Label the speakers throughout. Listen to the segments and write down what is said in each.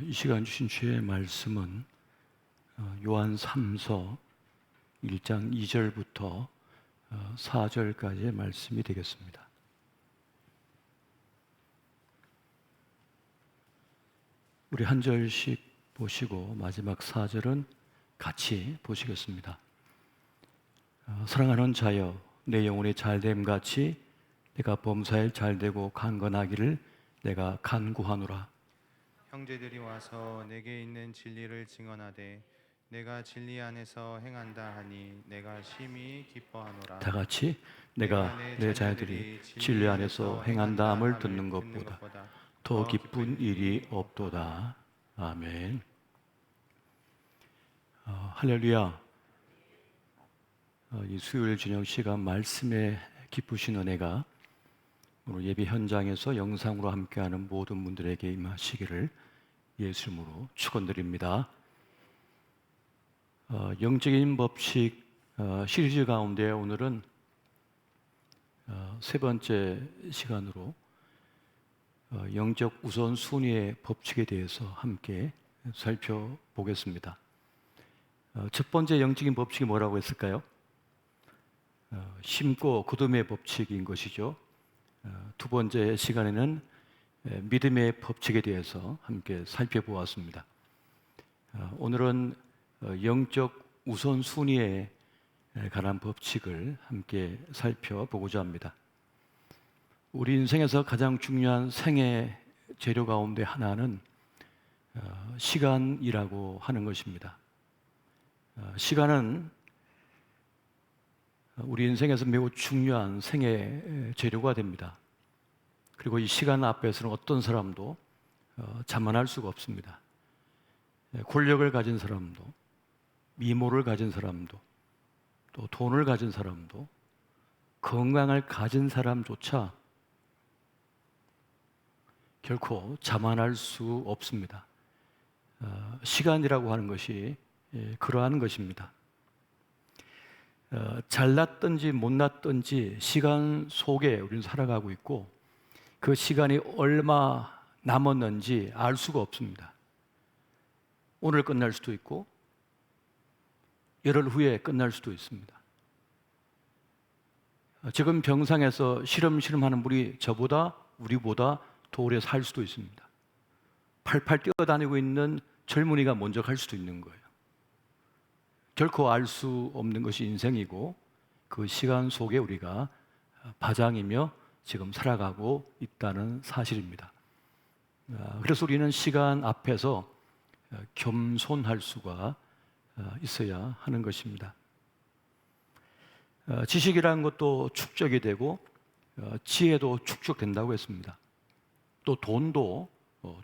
Speaker 1: 이 시간 주신 주의 말씀은 요한 3서 1장 2절부터 4절까지의 말씀이 되겠습니다. 우리 한 절씩 보시고 마지막 4절은 같이 보시겠습니다. 사랑하는 자여, 내 영혼이 잘됨같이 내가 범사에 잘되고 강건하기를 내가 간구하노라.
Speaker 2: 형제들이 와서 내게 있는 진리를 증언하되 내가 진리 안에서 행한다 하니 내가 심히 기뻐하노라.
Speaker 1: 다 같이 내가 내 자녀들이 진리 안에서 행한다함을 듣는 것보다 더 기쁜 일이 없도다. 아멘. 할렐루야. 이 수요일 저녁 시간 말씀에 기쁘신 은혜가 오늘 예배 현장에서 영상으로 함께하는 모든 분들에게 임하시기를 예수 이름으로 축원드립니다. 영적인 법칙 시리즈 가운데 오늘은 세 번째 시간으로 영적 우선순위의 법칙에 대해서 함께 살펴보겠습니다. 첫 번째 영적인 법칙이 뭐라고 했을까요? 심고 거둠의 법칙인 것이죠. 두 번째 시간에는 믿음의 법칙에 대해서 함께 살펴보았습니다. 오늘은 영적 우선순위에 관한 법칙을 함께 살펴보고자 합니다. 우리 인생에서 가장 중요한 생애 재료 가운데 하나는 시간이라고 하는 것입니다. 시간은 우리 인생에서 매우 중요한 생애 재료가 됩니다. 그리고 이 시간 앞에서는 어떤 사람도 자만할 수가 없습니다. 권력을 가진 사람도, 미모를 가진 사람도, 또 돈을 가진 사람도, 건강을 가진 사람조차 결코 자만할 수 없습니다. 시간이라고 하는 것이 그러한 것입니다. 잘났든지 못났든지 시간 속에 우리는 살아가고 있고 그 시간이 얼마 남았는지 알 수가 없습니다. 오늘 끝날 수도 있고 열흘 후에 끝날 수도 있습니다. 지금 병상에서 시름시름하는 분이 우리보다 더 오래 살 수도 있습니다. 팔팔 뛰어다니고 있는 젊은이가 먼저 갈 수도 있는 거예요. 결코 알 수 없는 것이 인생이고 그 시간 속에 우리가 바장이며 지금 살아가고 있다는 사실입니다. 그래서 우리는 시간 앞에서 겸손할 수가 있어야 하는 것입니다. 지식이라는 것도 축적이 되고 지혜도 축적된다고 했습니다. 또 돈도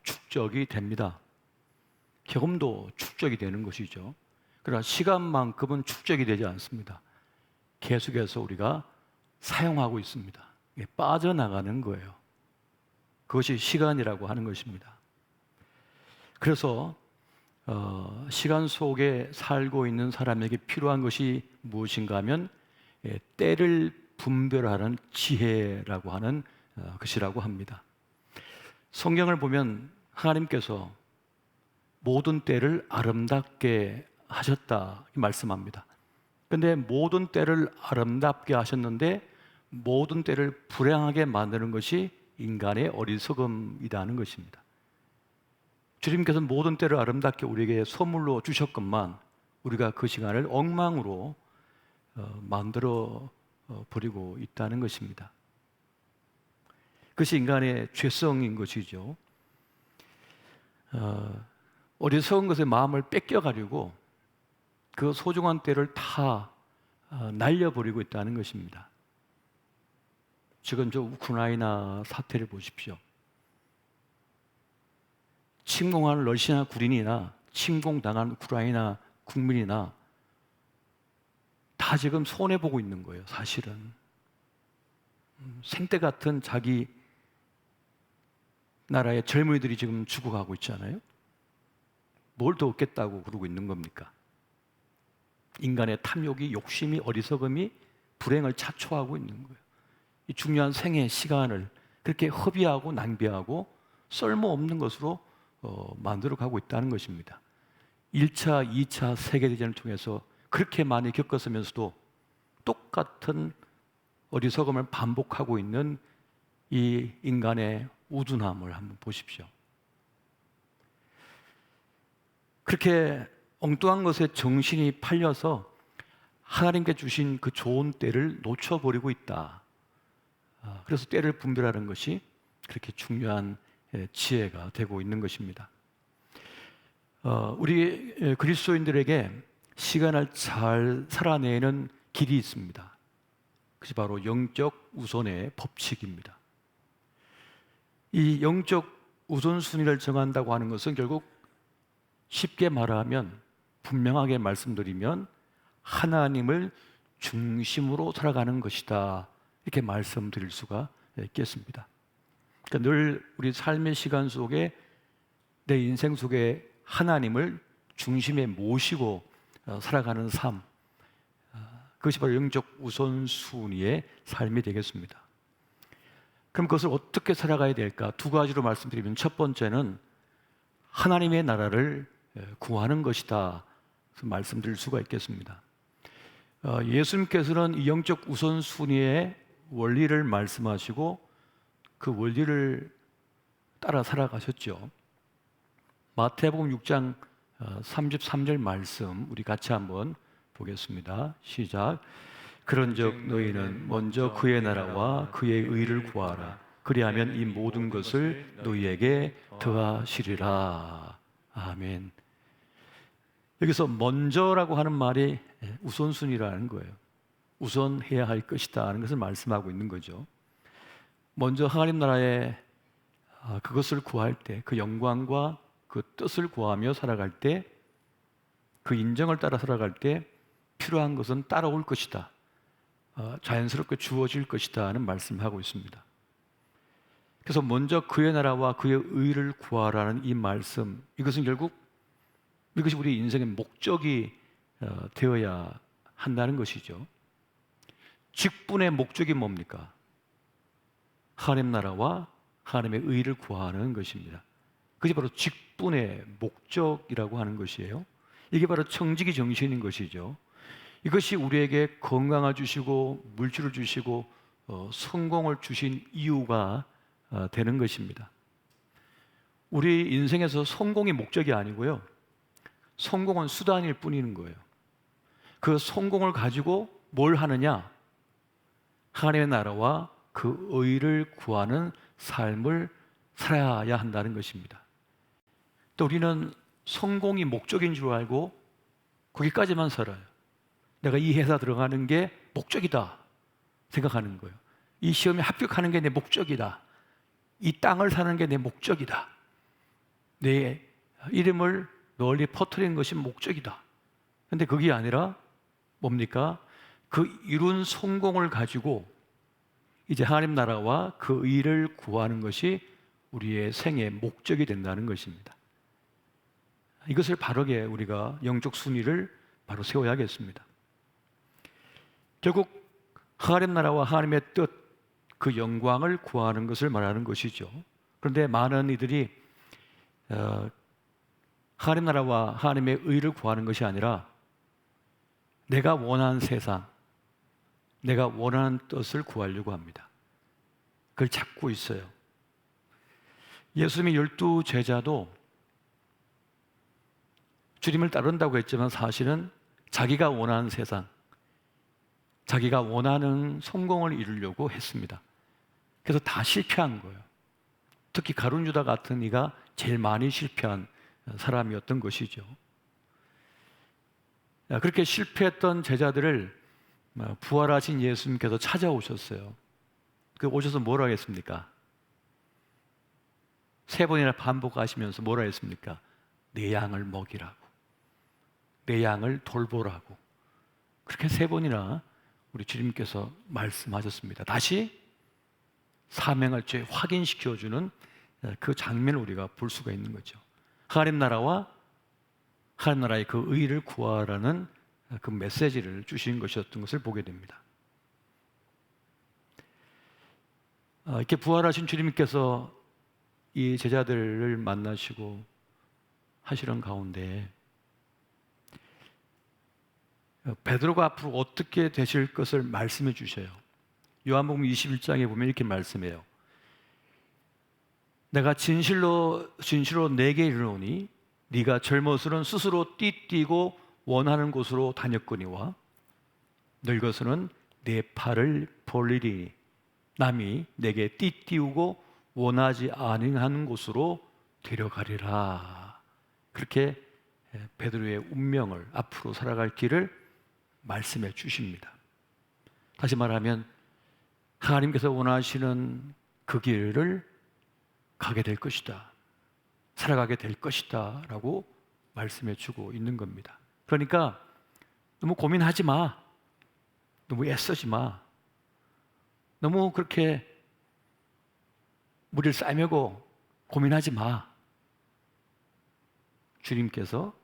Speaker 1: 축적이 됩니다. 경험도 축적이 되는 것이죠. 그러나 시간만큼은 축적이 되지 않습니다. 계속해서 우리가 사용하고 있습니다. 빠져나가는 거예요. 그것이 시간이라고 하는 것입니다. 그래서 시간 속에 살고 있는 사람에게 필요한 것이 무엇인가 하면 때를 분별하는 지혜라고 하는 것이라고 합니다. 성경을 보면 하나님께서 모든 때를 아름답게 하셨다 말씀합니다. 그런데 모든 때를 아름답게 하셨는데 모든 때를 불행하게 만드는 것이 인간의 어리석음이라는 것입니다. 주님께서 모든 때를 아름답게 우리에게 선물로 주셨건만 우리가 그 시간을 엉망으로 만들어 버리고 있다는 것입니다. 그것이 인간의 죄성인 것이죠. 어리석은 것에 마음을 뺏겨가지고 그 소중한 때를 다 날려버리고 있다는 것입니다. 지금 저 우크라이나 사태를 보십시오. 침공한 러시아 군인이나 침공당한 우크라이나 국민이나 다 지금 손해보고 있는 거예요. 사실은 생때 같은 자기 나라의 젊은이들이 지금 죽어가고 있잖아요. 뭘 더 얻겠다고 그러고 있는 겁니까? 인간의 탐욕이, 욕심이, 어리석음이 불행을 자초하고 있는 거예요. 이 중요한 생애 시간을 그렇게 허비하고 낭비하고 쓸모없는 것으로 만들어 가고 있다는 것입니다. 1차, 2차 세계대전을 통해서 그렇게 많이 겪었으면서도 똑같은 어리석음을 반복하고 있는 이 인간의 우둔함을 한번 보십시오. 그렇게 엉뚱한 것에 정신이 팔려서 하나님께 주신 그 좋은 때를 놓쳐버리고 있다. 그래서 때를 분별하는 것이 그렇게 중요한 지혜가 되고 있는 것입니다. 우리 그리스도인들에게 시간을 잘 살아내는 길이 있습니다. 그것이 바로 영적 우선의 법칙입니다. 이 영적 우선순위를 정한다고 하는 것은 결국 쉽게 말하면, 분명하게 말씀드리면 하나님을 중심으로 살아가는 것이다, 이렇게 말씀드릴 수가 있겠습니다. 그러니까 늘 우리 삶의 시간 속에, 내 인생 속에 하나님을 중심에 모시고 살아가는 삶, 그것이 바로 영적 우선순위의 삶이 되겠습니다. 그럼 그것을 어떻게 살아가야 될까? 두 가지로 말씀드리면, 첫 번째는 하나님의 나라를 구하는 것이다, 그래서 말씀드릴 수가 있겠습니다. 예수님께서는 이 영적 우선순위의 원리를 말씀하시고 그 원리를 따라 살아가셨죠. 마태복음 6장 33절 말씀 우리 같이 한번 보겠습니다. 시작. 그런즉 너희는 먼저 그의 나라와 그의 의를 구하라. 그리하면 이 모든 것을 너희에게 더하시리라. 아멘. 여기서 먼저라고 하는 말이 우선순위라는 거예요. 우선해야 할 것이다 하는 것을 말씀하고 있는 거죠. 먼저 하나님 나라의 그것을 구할 때, 그 영광과 그 뜻을 구하며 살아갈 때, 그 인정을 따라 살아갈 때 필요한 것은 따라올 것이다, 자연스럽게 주어질 것이다 하는 말씀하고 있습니다. 그래서 먼저 그의 나라와 그의 의를 구하라는 이 말씀, 이것은 결국 이것이 우리 인생의 목적이 되어야 한다는 것이죠. 직분의 목적이 뭡니까? 하나님 나라와 하나님의 의를 구하는 것입니다. 그것이 바로 직분의 목적이라고 하는 것이에요. 이게 바로 청지기 정신인 것이죠. 이것이 우리에게 건강을 주시고 물질을 주시고 성공을 주신 이유가 되는 것입니다. 우리 인생에서 성공이 목적이 아니고요, 성공은 수단일 뿐인 거예요. 그 성공을 가지고 뭘 하느냐? 하나님의 나라와 그 의를 구하는 삶을 살아야 한다는 것입니다. 또 우리는 성공이 목적인 줄 알고 거기까지만 살아요. 내가 이 회사 들어가는 게 목적이다 생각하는 거예요. 이 시험에 합격하는 게 내 목적이다. 이 땅을 사는 게 내 목적이다. 내 이름을 널리 퍼뜨리는 것이 목적이다. 그런데 그게 아니라 뭡니까? 그 이룬 성공을 가지고 이제 하나님 나라와 그 의를 구하는 것이 우리의 생의 목적이 된다는 것입니다. 이것을 바르게 우리가 영적 순위를 바로 세워야겠습니다. 결국 하나님 나라와 하나님의 뜻, 그 영광을 구하는 것을 말하는 것이죠. 그런데 많은 이들이 하나님 나라와 하나님의 의를 구하는 것이 아니라 내가 원하는 세상, 내가 원하는 뜻을 구하려고 합니다. 그걸 찾고 있어요. 예수님의 12 제자도 주님을 따른다고 했지만 사실은 자기가 원하는 세상, 자기가 원하는 성공을 이루려고 했습니다. 그래서 다 실패한 거예요. 특히 가룟 유다 같은 이가 제일 많이 실패한 사람이었던 것이죠. 그렇게 실패했던 제자들을 부활하신 예수님께서 찾아오셨어요. 그 오셔서 뭐라 했습니까? 3번이나 반복하시면서 뭐라 했습니까? 내 양을 먹이라고, 내 양을 돌보라고, 그렇게 3번이나 우리 주님께서 말씀하셨습니다. 다시 사명을 확인시켜주는 그 장면을 우리가 볼 수가 있는 거죠. 하나님 나라와 하나님 나라의 그 의를 구하라는 그 메시지를 주신 것이었던 것을 보게 됩니다. 이렇게 부활하신 주님께서 이 제자들을 만나시고 하시는 가운데 베드로가 앞으로 어떻게 되실 것을 말씀해 주셔요. 요한복음 21장에 보면 이렇게 말씀해요. 내가 진실로 내게 이르노니 네가 젊어서는 스스로 띠뛰고 원하는 곳으로 다녔거니와 늙어서는 내 팔을 벌리리니 남이 내게 띠띠우고 원하지 아니하는 곳으로 데려가리라. 그렇게 베드로의 운명을, 앞으로 살아갈 길을 말씀해 주십니다. 다시 말하면 하나님께서 원하시는 그 길을 가게 될 것이다, 살아가게 될 것이다 라고 말씀해 주고 있는 겁니다. 그러니까 너무 고민하지 마, 너무 애쓰지 마, 너무 그렇게 무리를 싸매고 고민하지 마. 주님께서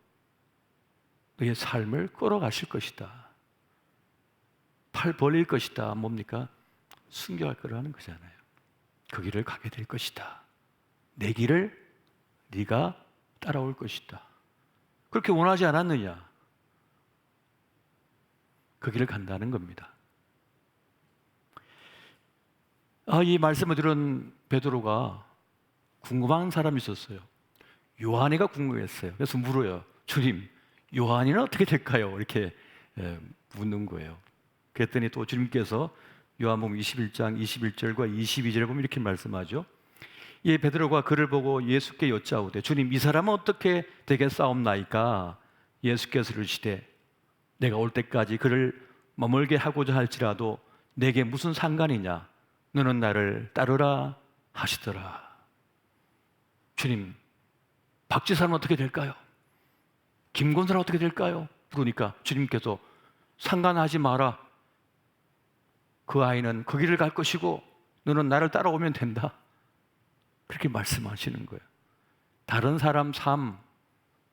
Speaker 1: 너의 삶을 끌어가실 것이다, 팔 벌릴 것이다. 뭡니까? 순교할 거라는 거잖아요. 그 길을 가게 될 것이다. 내 길을 네가 따라올 것이다. 그렇게 원하지 않았느냐? 그 길을 간다는 겁니다. 이 말씀을 들은 베드로가 궁금한 사람이 있었어요. 요한이가 궁금했어요. 그래서 물어요. 주님, 요한이는 어떻게 될까요? 이렇게 묻는 거예요. 그랬더니 또 주님께서 요한복음 21장 21절과 22절에 보면 이렇게 말씀하죠. 이 베드로가 그를 보고 예수께 여짜오되 주님, 이 사람은 어떻게 되겠사옵나이까? 예수께서 이르시되 내가 올 때까지 그를 머물게 하고자 할지라도 내게 무슨 상관이냐? 너는 나를 따르라 하시더라. 주님, 박지사는 어떻게 될까요? 김권사는 어떻게 될까요? 그러니까 주님께서 상관하지 마라. 그 아이는 그 길을 갈 것이고 너는 나를 따라오면 된다. 그렇게 말씀하시는 거예요. 다른 사람 삶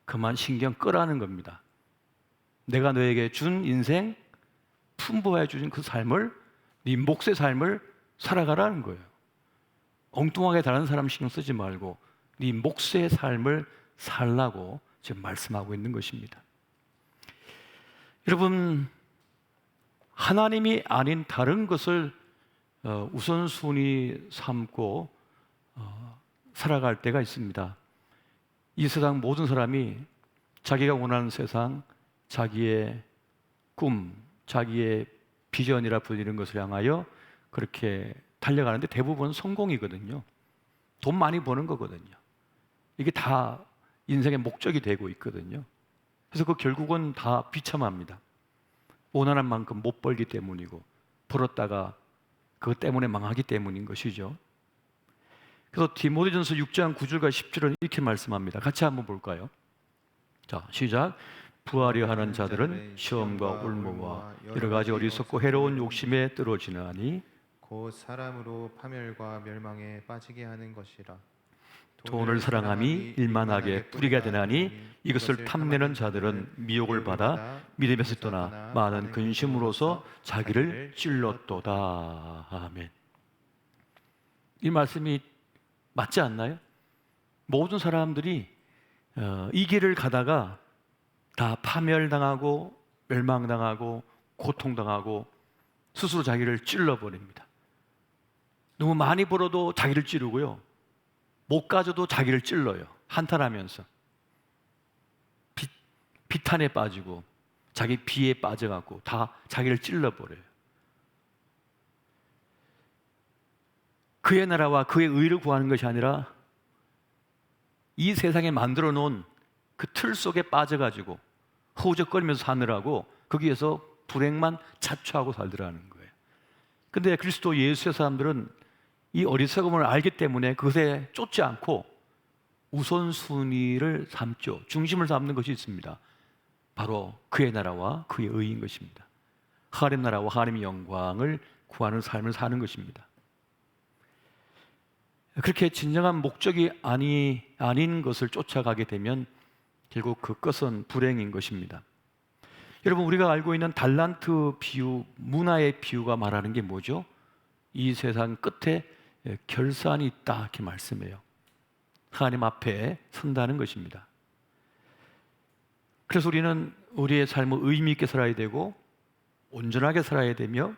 Speaker 1: 그만 신경 끄라는 겁니다. 내가 너에게 준 인생, 풍부해 주신 그 삶을, 네 몫의 삶을 살아가라는 거예요. 엉뚱하게 다른 사람 신경 쓰지 말고 네 몫의 삶을 살라고 지금 말씀하고 있는 것입니다. 여러분, 하나님이 아닌 다른 것을 우선순위 삼고 살아갈 때가 있습니다. 이 세상 모든 사람이 자기가 원하는 세상, 자기의 꿈, 자기의 비전이라 불리는 것을 향하여 그렇게 달려가는데 대부분 성공이거든요. 돈 많이 버는 거거든요. 이게 다 인생의 목적이 되고 있거든요. 그래서 그 결국은 다 비참합니다. 원하는 만큼 못 벌기 때문이고 벌었다가 그것 때문에 망하기 때문인 것이죠. 그래서 디모데전서 6장 9절과 10절은 이렇게 말씀합니다. 같이 한번 볼까요? 자, 시작. 부하려 하는 자들은 시험과 울무와 여러 가지 어리석고 해로운 욕심에 떨어지나니
Speaker 2: 곧 사람으로 파멸과 멸망에 빠지게 하는 것이라.
Speaker 1: 돈을 사랑함이 일만하게 뿌리가 되나니 이것을 탐내는 자들은 미혹을 받아 믿음에서 떠나 많은 근심으로서 자기를 찔렀도다. 아멘. 이 말씀이 맞지 않나요? 모든 사람들이 이 길을 가다가 다 파멸당하고 멸망당하고 고통당하고 스스로 자기를 찔러버립니다. 너무 많이 벌어도 자기를 찌르고요, 못 가져도 자기를 찔러요. 한탄하면서 비탄에 빠지고 자기 비에 빠져갖고 다 자기를 찔러버려요. 그의 나라와 그의 의를 구하는 것이 아니라 이 세상에 만들어 놓은 그 틀 속에 빠져가지고 허우적거리면서 사느라고 거기에서 불행만 자초하고 살더라는 거예요. 근데 그리스도 예수의 사람들은 이 어리석음을 알기 때문에 그것에 쫓지 않고 우선순위를 삼죠. 중심을 삼는 것이 있습니다. 바로 그의 나라와 그의 의인 것입니다. 하나님 나라와 하나님의 영광을 구하는 삶을 사는 것입니다. 그렇게 진정한 목적이 아닌 것을 쫓아가게 되면 결국 그 끝은 불행인 것입니다. 여러분, 우리가 알고 있는 달란트 비유, 문화의 비유가 말하는 게 뭐죠? 이 세상 끝에 결산이 있다, 이렇게 말씀해요. 하나님 앞에 선다는 것입니다. 그래서 우리는 우리의 삶을 의미 있게 살아야 되고 온전하게 살아야 되며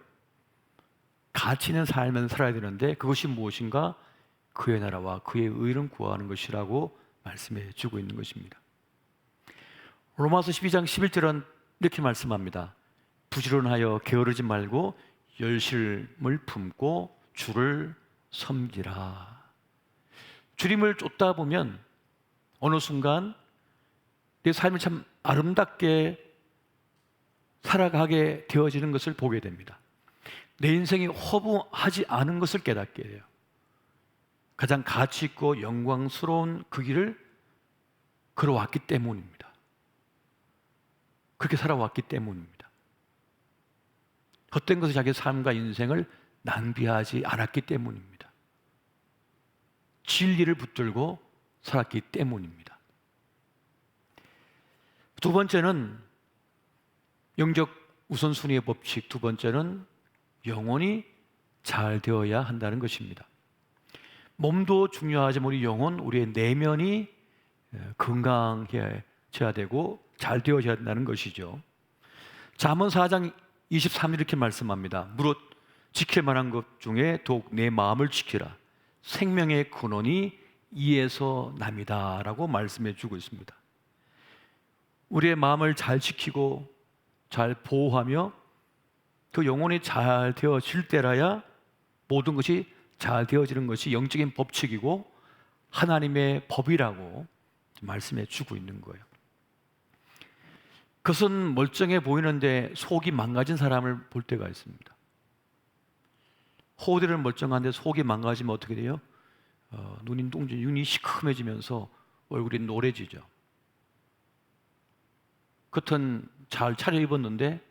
Speaker 1: 가치 있는 삶을 살아야 되는데, 그것이 무엇인가? 그의 나라와 그의 의를 구하는 것이라고 말씀해 주고 있는 것입니다. 로마서 12장 11절은 이렇게 말씀합니다. 부지런하여 게으르지 말고 열심을 품고 주를 섬기라. 주님을 쫓다 보면 어느 순간 내 삶이 참 아름답게 살아가게 되어지는 것을 보게 됩니다. 내 인생이 허무하지 않은 것을 깨닫게 돼요. 가장 가치 있고 영광스러운 그 길을 걸어왔기 때문입니다. 그렇게 살아왔기 때문입니다. 헛된 것을 자기 삶과 인생을 낭비하지 않았기 때문입니다. 진리를 붙들고 살았기 때문입니다. 두 번째는 영적 우선순위의 법칙, 두 번째는 영혼이 잘 되어야 한다는 것입니다. 몸도 중요하지만 우리 영혼, 우리의 내면이 건강해져야 되고 잘 되어져야 한다는 것이죠. 잠언 4장 23절 이렇게 말씀합니다. 무릇 지킬 만한 것 중에 더욱 내 마음을 지키라. 생명의 근원이 이에서 남이다 라고 말씀해 주고 있습니다. 우리의 마음을 잘 지키고 잘 보호하며 그 영혼이 잘 되어질 때라야 모든 것이 잘 되어지는 것이 영적인 법칙이고 하나님의 법이라고 말씀해 주고 있는 거예요. 그것은 멀쩡해 보이는데 속이 망가진 사람을 볼 때가 있습니다. 호들은 멀쩡한데 속이 망가지면 어떻게 돼요? 눈이 둥지, 눈이 시커매지면서 얼굴이 노래지죠. 겉은 잘 차려입었는데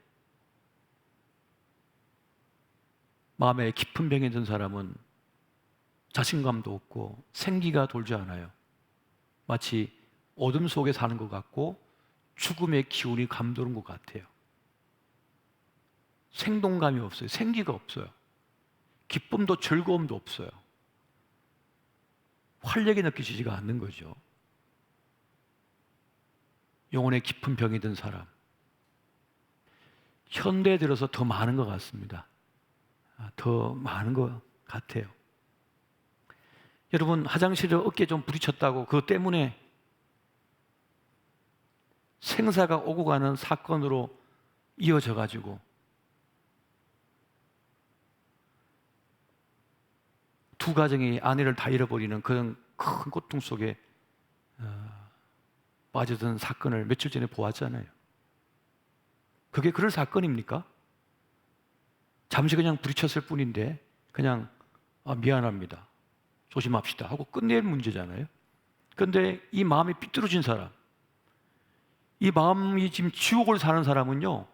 Speaker 1: 마음에 깊은 병이 든 사람은 자신감도 없고 생기가 돌지 않아요. 마치 어둠 속에 사는 것 같고 죽음의 기운이 감도는 것 같아요. 생동감이 없어요. 생기가 없어요. 기쁨도 즐거움도 없어요. 활력이 느껴지지가 않는 거죠. 영혼에 깊은 병이 든 사람, 현대에 들어서 더 많은 것 같습니다. 더 많은 것 같아요. 여러분, 화장실에 어깨 좀 부딪혔다고 그것 때문에 생사가 오고 가는 사건으로 이어져 가지고 두 가정이 아내를 다 잃어버리는 그런 큰 고통 속에 빠져든 사건을 며칠 전에 보았잖아요. 그게 그럴 사건입니까? 잠시 그냥 부딪혔을 뿐인데 그냥 미안합니다, 조심합시다 하고 끝낼 문제잖아요. 그런데 이 마음이 삐뚤어진 사람, 이 마음이 지금 지옥을 사는 사람은요,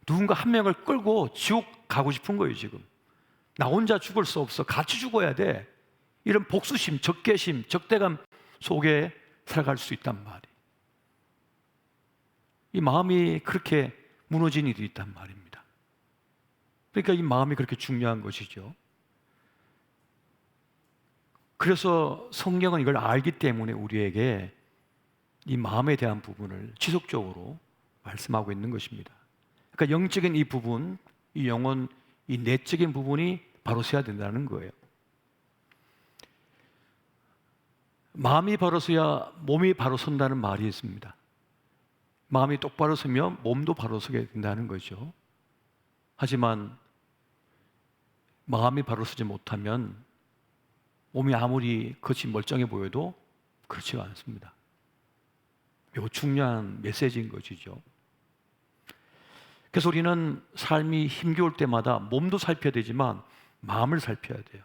Speaker 1: 누군가 한 명을 끌고 지옥 가고 싶은 거예요. 지금 나 혼자 죽을 수 없어, 같이 죽어야 돼. 이런 복수심, 적개심, 적대감 속에 살아갈 수 있단 말이에요. 이 마음이 그렇게 무너진 일이 있단 말입니다. 그러니까 이 마음이 그렇게 중요한 것이죠. 그래서 성경은 이걸 알기 때문에 우리에게 이 마음에 대한 부분을 지속적으로 말씀하고 있는 것입니다. 그러니까 영적인 이 부분, 이 영혼, 이 내적인 부분이 바로 서야 된다는 거예요. 마음이 바로 서야 몸이 바로 선다는 말이 있습니다. 마음이 똑바로 서면 몸도 바로 서게 된다는 거죠. 하지만 마음이 바로 서지 못하면 몸이 아무리 겉이 멀쩡해 보여도 그렇지가 않습니다. 매우 중요한 메시지인 것이죠. 그래서 우리는 삶이 힘겨울 때마다 몸도 살펴야 되지만 마음을 살펴야 돼요.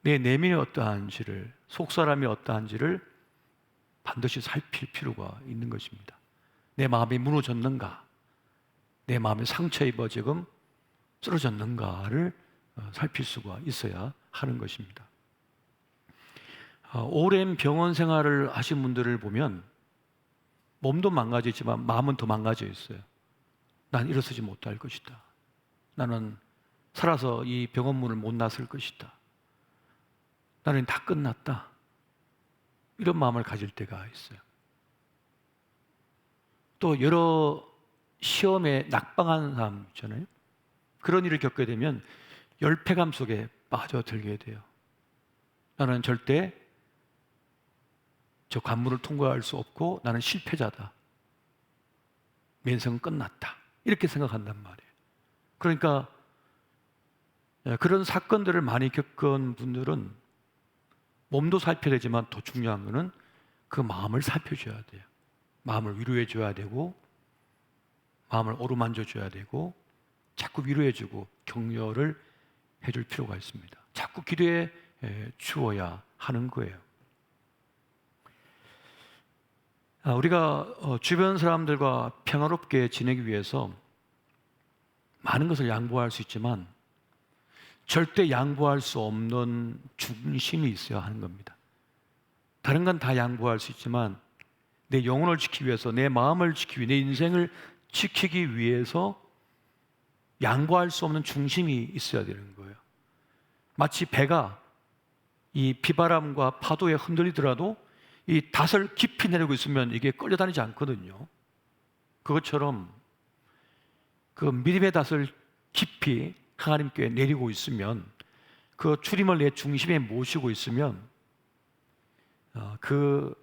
Speaker 1: 내 내면이 어떠한지를, 속사람이 어떠한지를 반드시 살필 필요가 있는 것입니다. 내 마음이 무너졌는가, 내 마음이 상처 입어 지금 쓰러졌는가를 살필 수가 있어야 하는 것입니다. 오랜 병원 생활을 하신 분들을 보면 몸도 망가지지만 마음은 더 망가져 있어요. 난 일어서지 못할 것이다. 나는 살아서 이 병원 문을 못 나설 것이다. 나는 다 끝났다. 이런 마음을 가질 때가 있어요. 또 여러 시험에 낙방한 사람 있잖아요. 그런 일을 겪게 되면 열패감 속에 빠져들게 돼요. 나는 절대 저 관문을 통과할 수 없고 나는 실패자다. 면상은 끝났다. 이렇게 생각한단 말이에요. 그러니까 그런 사건들을 많이 겪은 분들은 몸도 살펴야 되지만 더 중요한 거는 그 마음을 살펴줘야 돼요. 마음을 위로해 줘야 되고 마음을 어루만져 줘야 되고 자꾸 위로해 주고 격려를 해줄 필요가 있습니다. 자꾸 기도해 주어야 하는 거예요. 우리가 주변 사람들과 평화롭게 지내기 위해서 많은 것을 양보할 수 있지만 절대 양보할 수 없는 중심이 있어야 하는 겁니다. 다른 건 다 양보할 수 있지만 내 영혼을 지키기 위해서, 내 마음을 지키기 위해, 내 인생을 지키기 위해서 양보할 수 없는 중심이 있어야 되는 거예요. 마치 배가 이 비바람과 파도에 흔들리더라도 이 닷을 깊이 내리고 있으면 이게 끌려다니지 않거든요. 그것처럼 그 믿음의 닷을 깊이 하나님께 내리고 있으면, 그 주님을 내 중심에 모시고 있으면 그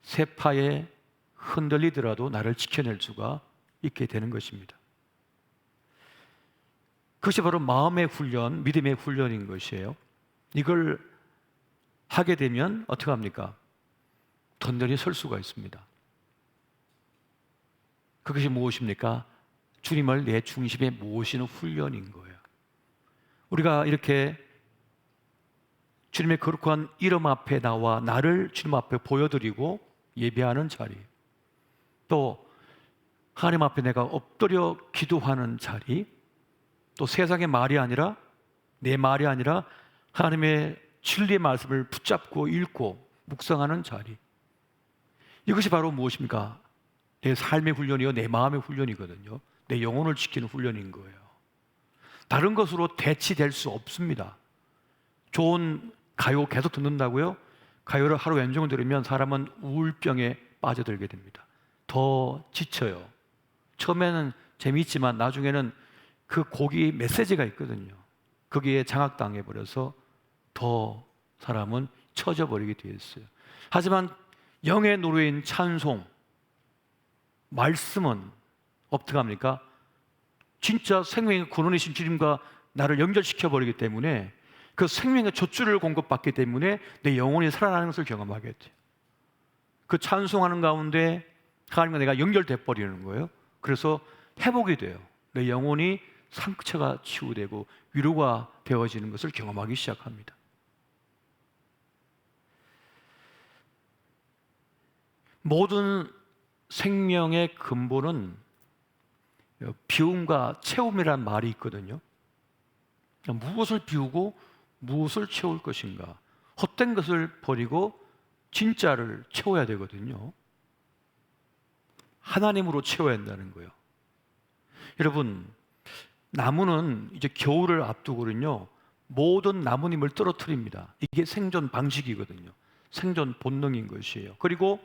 Speaker 1: 세파에 흔들리더라도 나를 지켜낼 수가 있게 되는 것입니다. 그것이 바로 마음의 훈련, 믿음의 훈련인 것이에요. 이걸 하게 되면 어떻게 합니까? 든든히 설 수가 있습니다. 그것이 무엇입니까? 주님을 내 중심에 모시는 훈련인 거예요. 우리가 이렇게 주님의 거룩한 이름 앞에 나와 나를 주님 앞에 보여드리고 예배하는 자리, 또 하나님 앞에 내가 엎드려 기도하는 자리, 또 세상의 말이 아니라, 내 말이 아니라 하나님의 진리의 말씀을 붙잡고 읽고 묵상하는 자리, 이것이 바로 무엇입니까? 내 삶의 훈련이요, 내 마음의 훈련이거든요. 내 영혼을 지키는 훈련인 거예요. 다른 것으로 대치될 수 없습니다. 좋은 가요 계속 듣는다고요? 가요를 하루 연종을 들으면 사람은 우울병에 빠져들게 됩니다. 더 지쳐요. 처음에는 재미있지만 나중에는 그 곡이 메시지가 있거든요. 거기에 장악당해 버려서 더 사람은 처져 버리게 되어 있어요. 하지만 영의 노래인 찬송, 말씀은 어떻게 합니까? 진짜 생명의 근원이신 주님과 나를 연결시켜 버리기 때문에 그 생명의 젖줄을 공급받기 때문에 내 영혼이 살아나는 것을 경험하게 돼요. 그 찬송하는 가운데 하나님과 내가 연결돼 버리는 거예요. 그래서 회복이 돼요. 내 영혼이 상처가 치유되고 위로가 되어지는 것을 경험하기 시작합니다. 모든 생명의 근본은 비움과 채움이란 말이 있거든요. 무엇을 비우고 무엇을 채울 것인가? 헛된 것을 버리고 진짜를 채워야 되거든요. 하나님으로 채워야 한다는 거예요. 여러분, 나무는 이제 겨울을 앞두고는요, 모든 나뭇잎을 떨어뜨립니다. 이게 생존 방식이거든요. 생존 본능인 것이에요. 그리고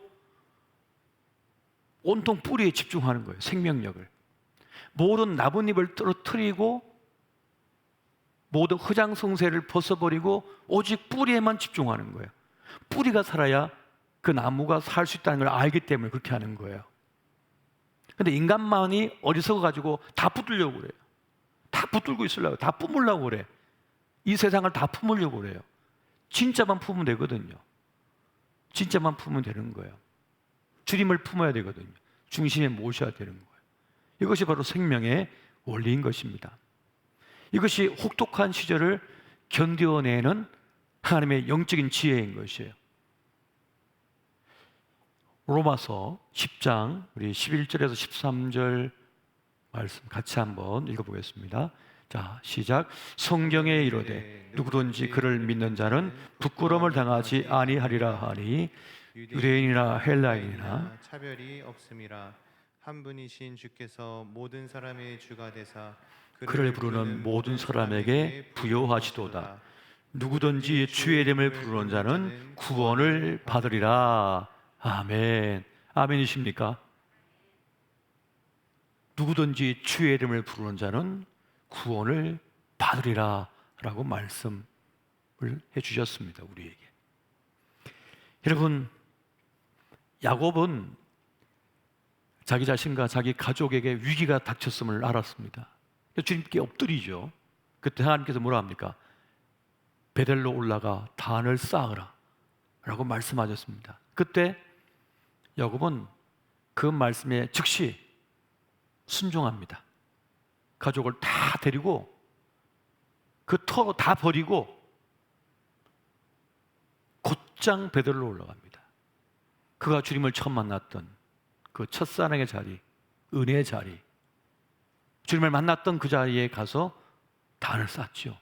Speaker 1: 온통 뿌리에 집중하는 거예요. 생명력을. 모든 나뭇잎을 떨어뜨리고 모든 허장성세를 벗어버리고 오직 뿌리에만 집중하는 거예요. 뿌리가 살아야 그 나무가 살 수 있다는 걸 알기 때문에 그렇게 하는 거예요. 근데 인간만이 어리석어가지고 다 붙들려고 그래요. 다 붙들고 있으려고, 다 품으려고 그래. 이 세상을 다 품으려고 그래요. 진짜만 품으면 되거든요. 진짜만 품으면 되는 거예요. 주님을 품어야 되거든요. 중심에 모셔야 되는 거예요. 이것이 바로 생명의 원리인 것입니다. 이것이 혹독한 시절을 견뎌내는 하나님의 영적인 지혜인 것이에요. 로마서 10장 우리 11절에서 13절 말씀 같이 한번 읽어보겠습니다. 자, 시작. 성경에 이르되 누구든지 그를 믿는 자는 부끄러움을 당하지 아니하리라 하니 유대인이나 헬라인이나
Speaker 2: 차별이 없음이라. 한 분이신 주께서 모든 사람의 주가 되사
Speaker 1: 그를 부르는 모든 사람에게 부여하시도다. 누구든지 주의 이름을 부르는 자는 구원을 받으리라. 아멘. 아멘이십니까? 누구든지 주의 이름을 부르는 자는 구원을 받으리라 라고 말씀을 해주셨습니다, 우리에게. 여러분, 야곱은 자기 자신과 자기 가족에게 위기가 닥쳤음을 알았습니다. 주님께 엎드리죠. 그때 하나님께서 뭐라 합니까? 베델로 올라가 단을 쌓으라 라고 말씀하셨습니다. 그때 야곱은 그 말씀에 즉시 순종합니다. 가족을 다 데리고 그 터 다 버리고 곧장 베델로 올라갑니다. 그가 주님을 처음 만났던 그 첫사랑의 자리, 은혜의 자리, 주님을 만났던 그 자리에 가서 단을 쌓죠.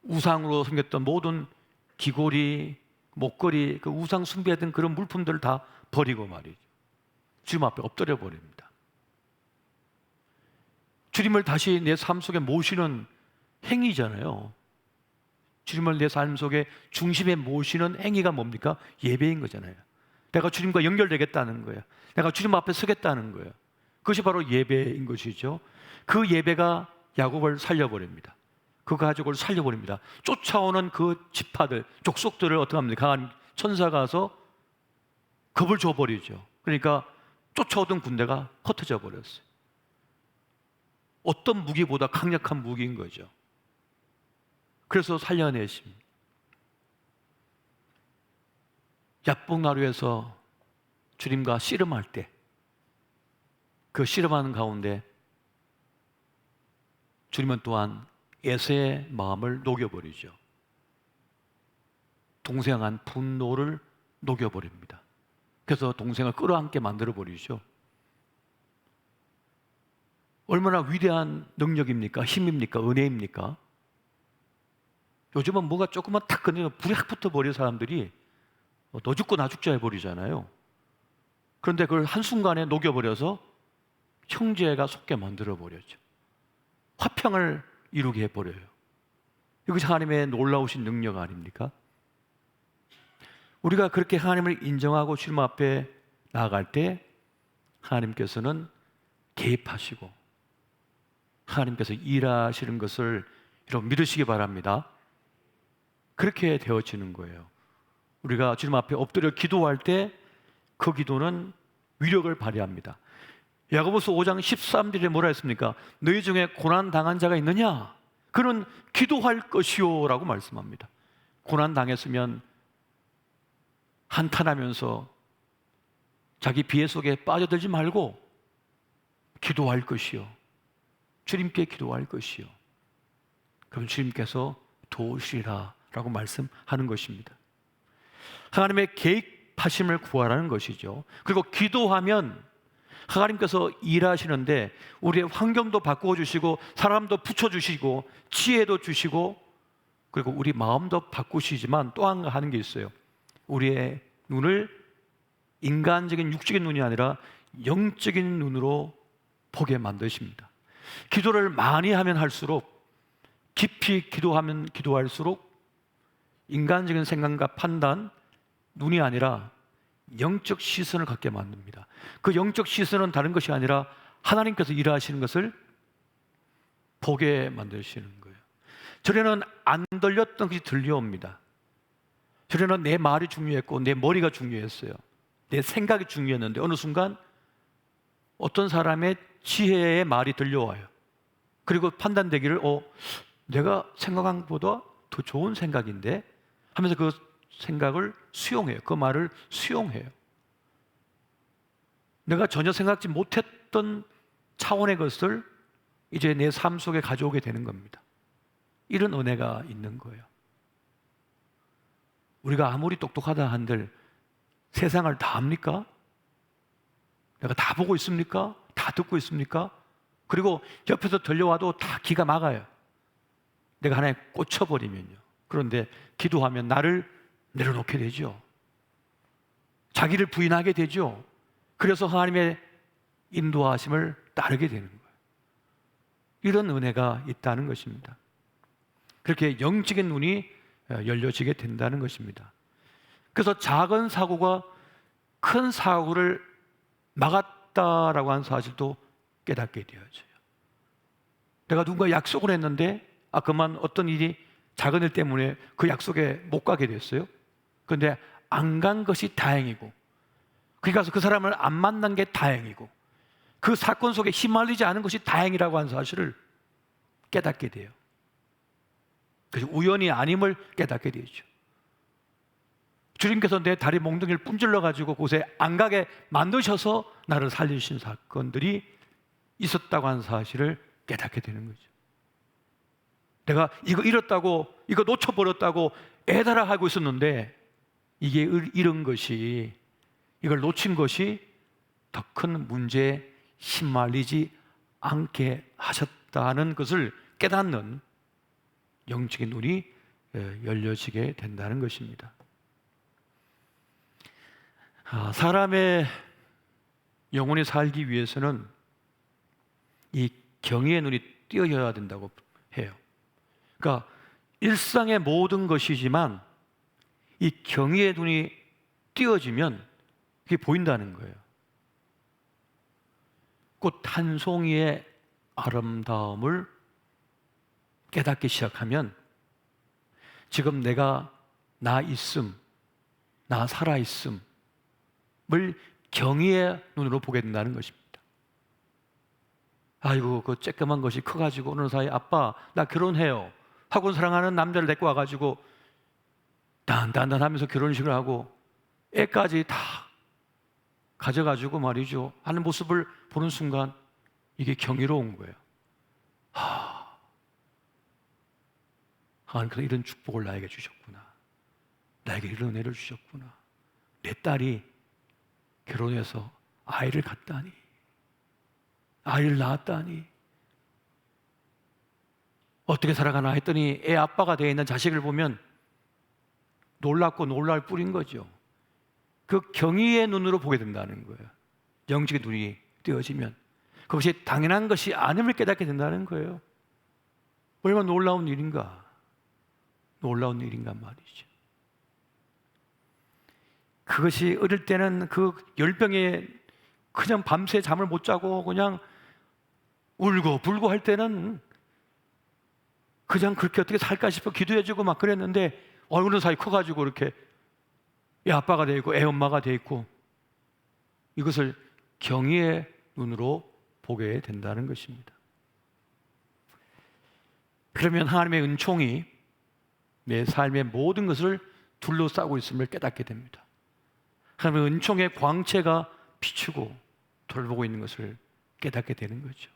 Speaker 1: 우상으로 섬겼던 모든 귀고리, 목걸이, 그 우상 숭배했던 그런 물품들을 다 버리고 말이죠. 주님 앞에 엎드려 버립니다. 주님을 다시 내 삶 속에 모시는 행위잖아요. 주님을 내 삶 속에 중심에 모시는 행위가 뭡니까? 예배인 거잖아요. 내가 주님과 연결되겠다는 거예요. 내가 주님 앞에 서겠다는 거예요. 그것이 바로 예배인 것이죠. 그 예배가 야곱을 살려버립니다. 그 가족을 살려버립니다. 쫓아오는 그 지파들, 족속들을 어떻게 합니까? 강한 천사가 와서 겁을 줘버리죠. 그러니까 쫓아오던 군대가 흩어져 버렸어요. 어떤 무기보다 강력한 무기인 거죠. 그래서 살려내십니다. 야복나루에서 주님과 씨름할 때, 그 씨름하는 가운데 주님은 또한 에서의 마음을 녹여버리죠. 동생한 분노를 녹여버립니다. 그래서 동생을 끌어안게 만들어버리죠. 얼마나 위대한 능력입니까? 힘입니까? 은혜입니까? 요즘은 뭐가 조금만 탁 건드리면 불이 확 붙어버린 사람들이 너 죽고 나 죽자 해버리잖아요. 그런데 그걸 한순간에 녹여버려서 형제가 속게 만들어버렸죠. 화평을 이루게 해버려요. 이것이 하나님의 놀라우신 능력 아닙니까? 우리가 그렇게 하나님을 인정하고 주님 앞에 나아갈 때 하나님께서는 개입하시고 하나님께서 일하시는 것을 여러분 믿으시기 바랍니다. 그렇게 되어지는 거예요. 우리가 주님 앞에 엎드려 기도할 때 그 기도는 위력을 발휘합니다. 야고보서 5장 13절에 뭐라 했습니까? 너희 중에 고난 당한 자가 있느냐? 그는 기도할 것이요 라고 말씀합니다. 고난 당했으면 한탄하면서 자기 비애 속에 빠져들지 말고 기도할 것이요, 주님께 기도할 것이요, 그럼 주님께서 도우시리라 라고 말씀하는 것입니다. 하나님의 개입하심을 구하라는 것이죠. 그리고 기도하면 하나님께서 일하시는데 우리의 환경도 바꾸어 주시고 사람도 붙여주시고 지혜도 주시고 그리고 우리 마음도 바꾸시지만 또 하는 게 있어요. 우리의 눈을 인간적인 육적인 눈이 아니라 영적인 눈으로 보게 만드십니다. 기도를 많이 하면 할수록, 깊이 기도하면 기도할수록 인간적인 생각과 판단, 눈이 아니라 영적 시선을 갖게 만듭니다. 그 영적 시선은 다른 것이 아니라 하나님께서 일하시는 것을 보게 만드시는 거예요. 전에는 안 들렸던 것이 들려옵니다. 전에는 내 말이 중요했고 내 머리가 중요했어요. 내 생각이 중요했는데 어느 순간 어떤 사람의 지혜의 말이 들려와요. 그리고 판단되기를 내가 생각한 것보다 더 좋은 생각인데 하면서 그 생각을 수용해요. 그 말을 수용해요. 내가 전혀 생각지 못했던 차원의 것을 이제 내 삶 속에 가져오게 되는 겁니다. 이런 은혜가 있는 거예요. 우리가 아무리 똑똑하다 한들 세상을 다 압니까? 내가 다 보고 있습니까? 다 듣고 있습니까? 그리고 옆에서 들려와도 다 귀가 막아요. 내가 하나에 꽂혀버리면요. 그런데 기도하면 나를 내려놓게 되죠. 자기를 부인하게 되죠. 그래서 하나님의 인도하심을 따르게 되는 거예요. 이런 은혜가 있다는 것입니다. 그렇게 영적인 눈이 열려지게 된다는 것입니다. 그래서 작은 사고가 큰 사고를 막았다라고 하는 사실도 깨닫게 되어져요. 내가 누군가 약속을 했는데 그만 어떤 일이 작은 일 때문에 그 약속에 못 가게 됐어요. 그런데 안 간 것이 다행이고, 거기 가서 그 사람을 안 만난 게 다행이고, 그 사건 속에 휘말리지 않은 것이 다행이라고 하는 사실을 깨닫게 돼요. 그래서 우연이 아님을 깨닫게 되죠. 주님께서 내 다리 몽둥이를 분질러 가지고 그곳에 안 가게 만드셔서 나를 살리신 사건들이 있었다고 하는 사실을 깨닫게 되는 거죠. 내가 이거 잃었다고, 이거 놓쳐버렸다고 애달아하고 있었는데 이게 잃은 것이, 이걸 놓친 것이 더 큰 문제에 휘말리지 않게 하셨다는 것을 깨닫는 영적인 눈이 열려지게 된다는 것입니다. 사람의 영혼이 살기 위해서는 이 경외의 눈이 띄어야 된다고 해요. 그러니까 일상의 모든 것이지만 이 경외의 눈이 띄어지면 그게 보인다는 거예요. 꽃 한 송이의 아름다움을 깨닫기 시작하면 지금 내가 나 있음, 나 살아있음을 경외의 눈으로 보게 된다는 것입니다. 아이고, 그 쬐끄만 것이 커가지고 어느 사이 아빠 나 결혼해요 하고 사랑하는 남자를 데리고 와가지고 단단하면서 결혼식을 하고 애까지 다 가져가지고 말이죠 하는 모습을 보는 순간 이게 경이로운 거예요. 하나님께서 이런 축복을 나에게 주셨구나, 나에게 이런 은혜를 주셨구나, 내 딸이 결혼해서 아이를 갖다니, 아이를 낳았다니, 어떻게 살아가나 했더니 애 아빠가 되어 있는 자식을 보면 놀랍고 놀랄 뿐인 거죠. 그 경의의 눈으로 보게 된다는 거예요. 영적인 눈이 띄어지면 그것이 당연한 것이 아님을 깨닫게 된다는 거예요. 얼마나 놀라운 일인가, 놀라운 일인가 말이죠. 그것이 어릴 때는 그 열병에 그냥 밤새 잠을 못 자고 그냥 울고 불고 할 때는 그냥 그렇게 어떻게 살까 싶어 기도해주고 막 그랬는데 어느 사이 커가지고 이렇게 애 아빠가 돼 있고 애 엄마가 돼 있고, 이것을 경의의 눈으로 보게 된다는 것입니다. 그러면 하나님의 은총이 내 삶의 모든 것을 둘러싸고 있음을 깨닫게 됩니다. 하나님의 은총의 광채가 비추고 돌보고 있는 것을 깨닫게 되는 거죠.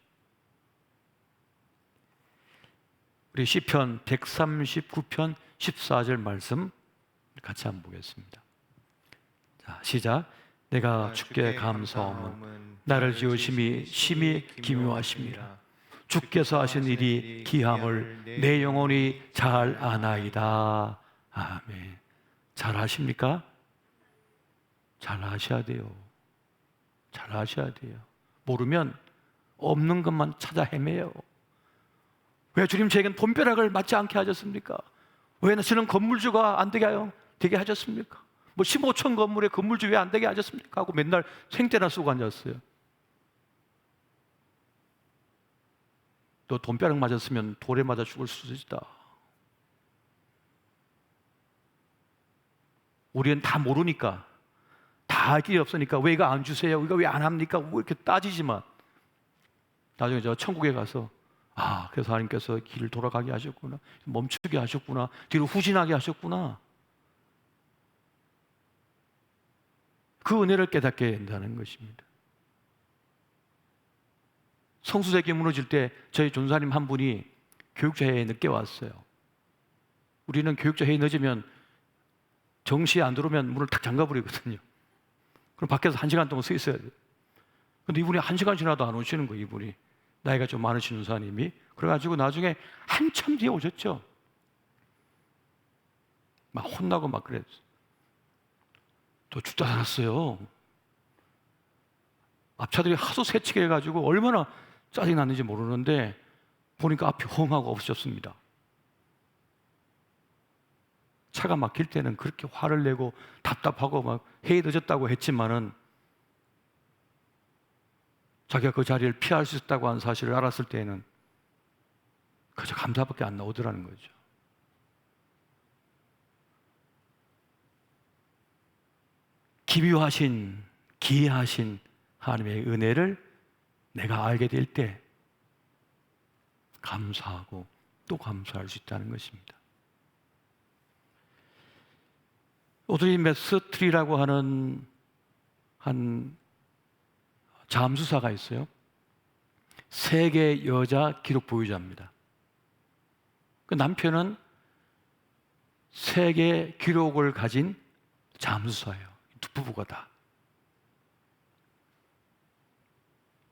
Speaker 1: 우리 시편 139편 14절 말씀 같이 한번 보겠습니다. 자, 시작. 내가 주께 감사함은 나를 지으심이 심히 기묘하심이라. 주께서 하신 일이 기함을 내 영혼이 잘 아나이다. 아멘. 잘 아십니까? 잘 아셔야 돼요. 잘 아셔야 돼요. 모르면 없는 것만 찾아 헤매요. 왜 주님 저에겐 돈벼락을 맞지 않게 하셨습니까? 왜 저는 건물주가 안 되게 하셨습니까? 뭐 15층 건물에 건물주 왜 안 되게 하셨습니까? 하고 맨날 생떼나 쓰고 앉았어요. 또 돈벼락 맞았으면 돌에 맞아 죽을 수도 있다. 우리는 다 모르니까, 다 할 길이 없으니까 왜 이거 안 주세요? 이거 왜 안 합니까? 뭐 이렇게 따지지만 나중에 저 천국에 가서 그래서 하나님께서 길을 돌아가게 하셨구나, 멈추게 하셨구나, 뒤로 후진하게 하셨구나, 그 은혜를 깨닫게 된다는 것입니다. 성수대교 무너질 때 저희 전사님 한 분이 교육자 회의에 늦게 왔어요. 우리는 교육자 회의 늦으면 정시에 안 들어오면 문을 탁 잠가버리거든요. 그럼 밖에서 1시간 동안 서 있어야 돼요. 근데 이분이 1시간 지나도 안 오시는 거예요. 이분이 나이가 좀 많으신 전사님이. 그래가지고 나중에 한참 뒤에 오셨죠. 막 혼나고 막 그랬어요. 또 죽다 살았어요. 앞차들이 하도 새치게 해가지고 얼마나 짜증 났는지 모르는데 보니까 앞이 헝하고 없으셨습니다. 차가 막힐 때는 그렇게 화를 내고 답답하고 막 회의 늦었다고 했지만은 자기가 그 자리를 피할 수 있다고 한 사실을 알았을 때에는 그저 감사밖에 안 나오더라는 거죠. 기묘하신, 기이하신 하나님의 은혜를 내가 알게 될 때 감사하고 또 감사할 수 있다는 것입니다. 오드리 맥스트리라고 하는 한 잠수사가 있어요. 세계 여자 기록 보유자입니다. 그 남편은 세계 기록을 가진 잠수사예요. 두 부부가 다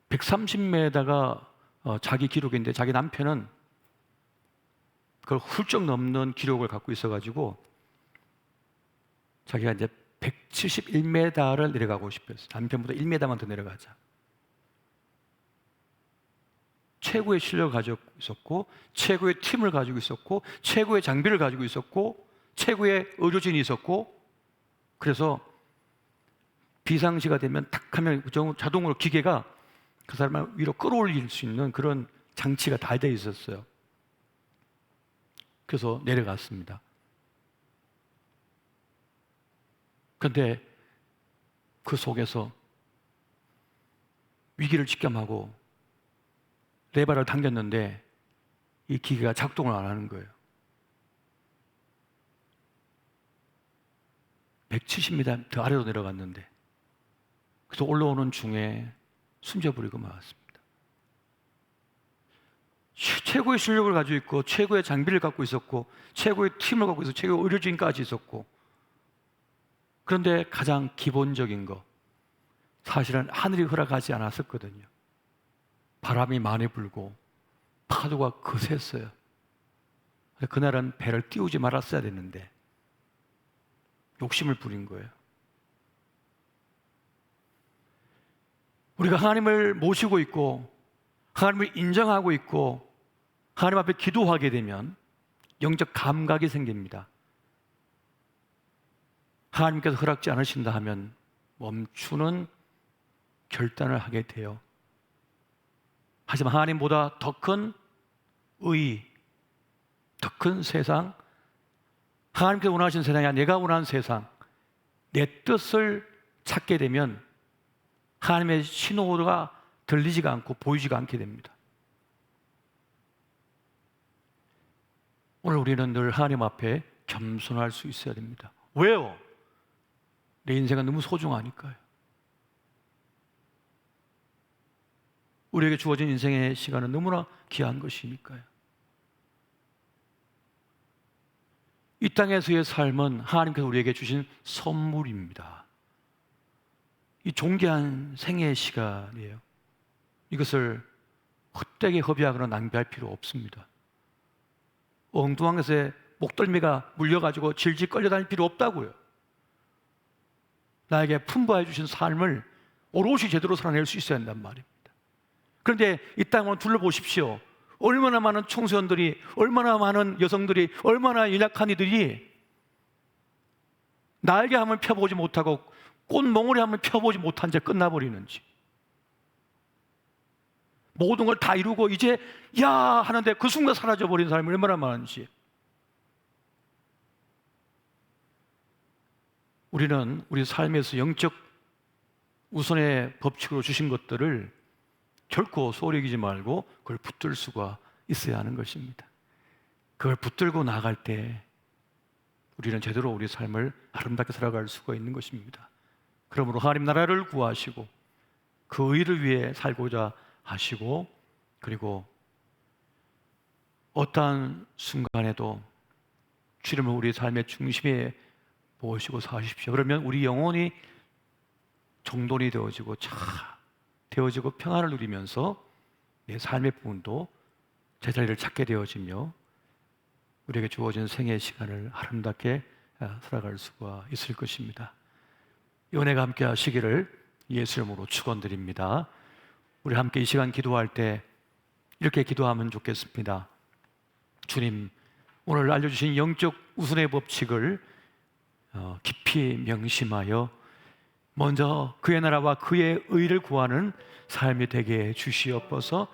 Speaker 1: 130m가 자기 기록인데 자기 남편은 그걸 훌쩍 넘는 기록을 갖고 있어가지고 자기가 이제 171m를 내려가고 싶었어요. 남편보다 1m만 더 내려가자. 최고의 실력을 가지고 있었고, 최고의 팀을 가지고 있었고, 최고의 장비를 가지고 있었고, 최고의 의료진이 있었고, 그래서 비상시가 되면 탁 하면 자동으로 기계가 그 사람을 위로 끌어올릴 수 있는 그런 장치가 다 되어 있었어요. 그래서 내려갔습니다. 그런데 그 속에서 위기를 직감하고 레버를 당겼는데 이 기계가 작동을 안 하는 거예요. 170m 더 아래로 내려갔는데 그래서 올라오는 중에 숨져버리고 말았습니다. 최고의 실력을 가지고 있고 최고의 장비를 갖고 있었고 최고의 팀을 갖고 있었고 최고의 의료진까지 있었고, 그런데 가장 기본적인 거 사실은 하늘이 허락하지 않았었거든요. 바람이 많이 불고 파도가 거셌어요. 그날은 배를 띄우지 말았어야 됐는데 욕심을 부린 거예요. 우리가 하나님을 모시고 있고 하나님을 인정하고 있고 하나님 앞에 기도하게 되면 영적 감각이 생깁니다. 하나님께서 허락지 않으신다 하면 멈추는 결단을 하게 돼요. 하지만 하나님보다 더 큰 의, 더 큰 세상, 하나님께서 원하시는 세상이 아니라 내가 원하는 세상, 내 뜻을 찾게 되면 하나님의 신호가 들리지가 않고 보이지가 않게 됩니다. 오늘 우리는 늘 하나님 앞에 겸손할 수 있어야 됩니다. 왜요? 내 인생은 너무 소중하니까요. 우리에게 주어진 인생의 시간은 너무나 귀한 것이니까요. 이 땅에서의 삶은 하나님께서 우리에게 주신 선물입니다. 이 존귀한 생애의 시간이에요. 이것을 헛되게 허비하거나 낭비할 필요 없습니다. 엉뚱한 것에 목덜미가 물려가지고 질질 끌려다닐 필요 없다고요. 나에게 품바해 주신 삶을 오롯이 제대로 살아낼 수 있어야 한단 말입니다. 그런데 이 땅을 둘러보십시오. 얼마나 많은 청소년들이, 얼마나 많은 여성들이, 얼마나 연약한 이들이 날개 한번 펴보지 못하고 꽃몽울이 한번 펴보지 못한 채 끝나버리는지, 모든 걸 다 이루고 이제 야 하는데 그 순간 사라져버린 사람이 얼마나 많은지. 우리는 우리 삶에서 영적 우선의 법칙으로 주신 것들을 결코 소홀히 여기지 말고 그걸 붙들 수가 있어야 하는 것입니다. 그걸 붙들고 나갈 때 우리는 제대로 우리 삶을 아름답게 살아갈 수가 있는 것입니다. 그러므로 하나님 나라를 구하시고 그 의를 위해 살고자 하시고, 그리고 어떠한 순간에도 주님을 우리 삶의 중심에 모시고 사십시오. 그러면 우리 영혼이 정돈이 되어지고 되어지고 평안을 누리면서 내 삶의 부분도 제자리를 찾게 되어지며 우리에게 주어진 생애의 시간을 아름답게 살아갈 수가 있을 것입니다. 이 은혜가 함께 하시기를 예수 이름으로 축원드립니다. 우리 함께 이 시간 기도할 때 이렇게 기도하면 좋겠습니다. 주님, 오늘 알려주신 영적 우선의 법칙을 깊이 명심하여 먼저 그의 나라와 그의 의를 구하는 삶이 되게 해 주시옵소서.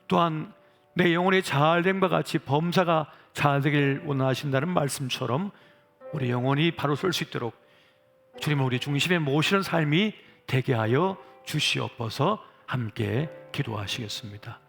Speaker 1: 또한 내 영혼이 잘됨과 같이 범사가 잘되길 원하신다는 말씀처럼 우리 영혼이 바로 설 수 있도록 주님을 우리 중심에 모시는 삶이 되게 하여 주시옵소서. 함께 기도하시겠습니다.